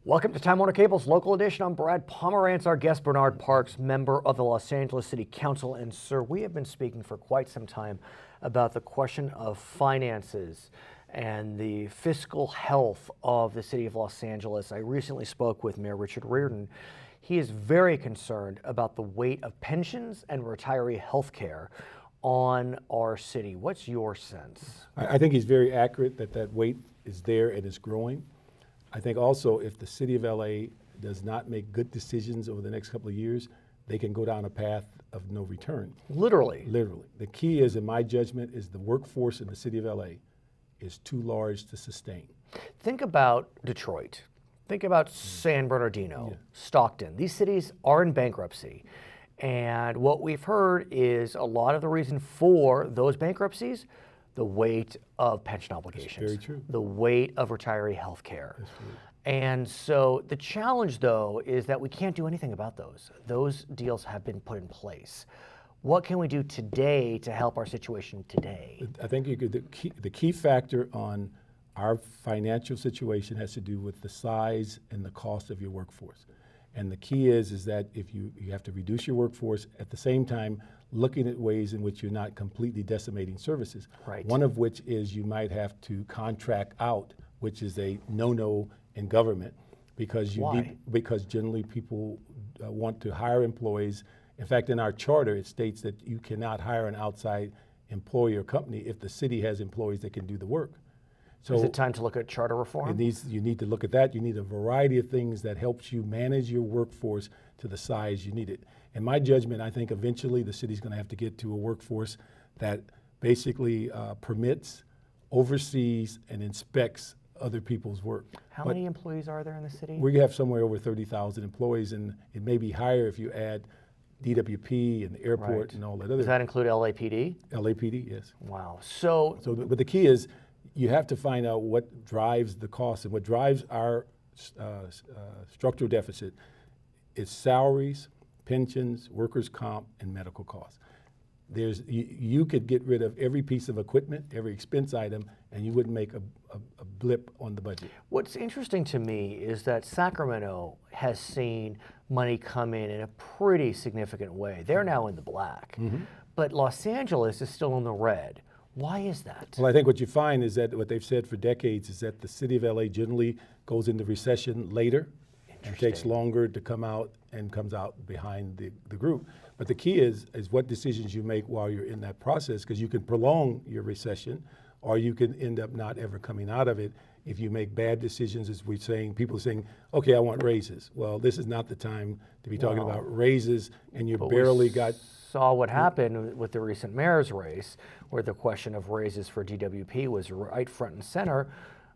Welcome to Time Warner Cable's Local Edition. I'm Brad Pomerance, our guest Bernard Parks, member of the Los Angeles City Council. And sir, we have been speaking for quite some time about the question of finances and the fiscal health of the city of Los Angeles. I recently spoke with Mayor Richard Riordan. He is very concerned about the weight of pensions and retiree health care on our city. What's your sense? I think he's very accurate that weight is there and is growing. I think also if the city of LA does not make good decisions over the next couple of years, they can go down a path of no return. Literally. Literally. The key is, in my judgment, is the workforce in the city of LA is too large to sustain. Think about Detroit. Think about San Bernardino, Stockton. These cities are in bankruptcy. And what we've heard is a lot of the reason for those bankruptcies, the weight of pension obligations, That's very true. the weight of retiree health care. And so the challenge, though, is that we can't do anything about those. Those deals have been put in place. What can we do today to help our situation today? I think the key factor on our financial situation has to do with the size and the cost of your workforce. And the key is that if you have to reduce your workforce, at the same time looking at ways in which you're not completely decimating services. Right. One of which is you might have to contract out, which is a no-no in government, because because generally people want to hire employees. In fact, in our charter, it states that you cannot hire an outside employee or company if the city has employees that can do the work. So is it time to look at charter reform? you need to look at that. You need a variety of things that helps you manage your workforce to the size you need it. In my judgment, I think eventually the city's going to have to get to a workforce that basically permits, oversees, and inspects other people's work. How many employees are there in the city? We have somewhere over 30,000 employees, and it may be higher if you add DWP and the airport and all that other. Does that include LAPD? LAPD, yes. Wow. But the key is you have to find out what drives the cost, and what drives our structural deficit is salaries, pensions, workers' comp, and medical costs. You could get rid of every piece of equipment, every expense item, and you wouldn't make a blip on the budget. What's interesting to me is that Sacramento has seen money come in a pretty significant way. They're now in the black, but Los Angeles is still in the red. Why is that? Well, I think what you find is that what they've said for decades is that the city of LA generally goes into recession later and takes longer to come out and comes out behind the group. But the key is what decisions you make while you're in that process, because you can prolong your recession or you can end up not ever coming out of it if you make bad decisions, as we're saying. People are saying, okay, I want raises. Well, this is not the time to be talking about raises, and you barely got... Saw what happened with the recent mayor's race, where the question of raises for DWP was right front and center,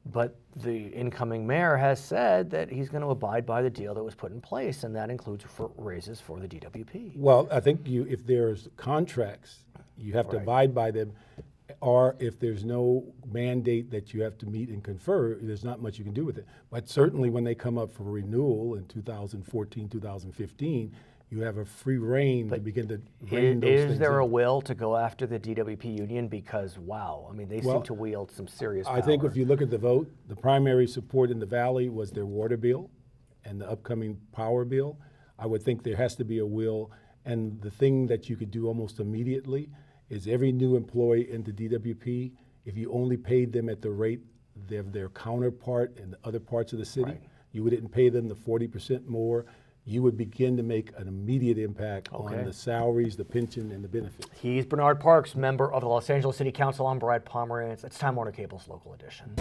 but the incoming mayor has said that he's going to abide by the deal that was put in place, and that includes raises for the DWP. Well, I think if there's contracts, you have to abide by them, or if there's no mandate that you have to meet and confer, there's not much you can do with it. But certainly when they come up for renewal in 2014, 2015, you have a free reign to begin to rein those things Is there in. a will to go after the DWP union? Because, wow, I mean, they seem to wield some serious power. I think if you look at the vote, the primary support in the Valley was their water bill and the upcoming power bill. I would think there has to be a will. And the thing that you could do almost immediately is every new employee in the DWP, if you only paid them at the rate of their counterpart in the other parts of the city, you wouldn't pay them the 40% more. You would begin to make an immediate impact on the salaries, the pension, and the benefits. He's Bernard Parks, member of the Los Angeles City Council. I'm Brad Pomerance. It's Time Warner Cable's Local Edition.